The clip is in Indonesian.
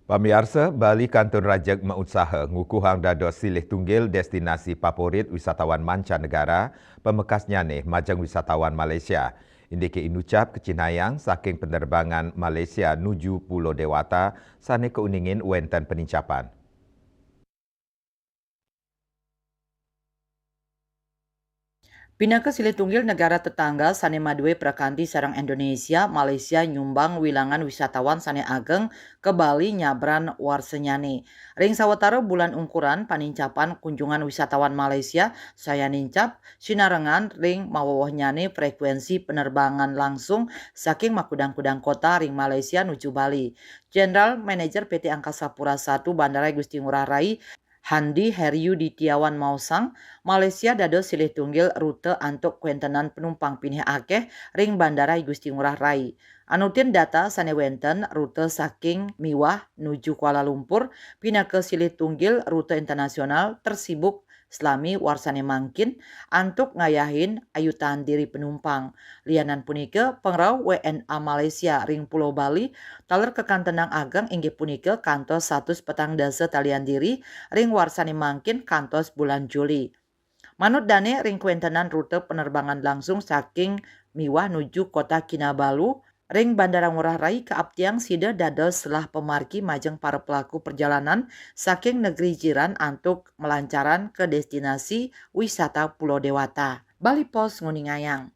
Pamiarsa, Bali Kantun Rajak Mausaha ngukuhang dados silih tunggil destinasi favorit wisatawan mancanegara pemekasnya nih majang wisatawan Malaysia. Indiki inucap kecinayang saking penerbangan Malaysia nuju Pulau Dewata sane keuningin wenten penincapan. Pinaka silih tunggil negara tetangga sane madue prakanti sarang Indonesia, Malaysia nyumbang wilangan wisatawan sane ageng ke Bali nyabran warsenyane. Ring sawetara bulan ungkuran panincapan kunjungan wisatawan Malaysia saya nincap sinarengan ring mawowohnyane frekuensi penerbangan langsung saking makudang-kudang kota ring Malaysia nuju Bali. Jenderal Manajer PT Angkasa Pura I Bandara Gusti Ngurah Rai Handi Heryu Ditiawan Mausang, Malaysia dados silih tunggil rute antuk kuentenan penumpang pinih akeh ring Bandara Gusti Ngurah Rai. Anutin data sane wenten rute saking Miwah nuju Kuala Lumpur pinake silih tunggil rute internasional tersibuk selami warsane mangkin antuk ngayahin ayutan diri penumpang. Lianan punike pengrau WNA Malaysia ring Pulau Bali taler kekantenang ageng inggih punike kantos 140 talian diri ring warsani mangkin kantos bulan Juli. Manut dane ring kuentenan rute penerbangan langsung saking Miwah nuju kota Kinabalu, ring Bandara Ngurah Rai keaptiang sida dados selah pemarki majeng para pelaku perjalanan saking negeri jiran antuk melancaran ke destinasi wisata Pulau Dewata. Bali Pos Nguningayang.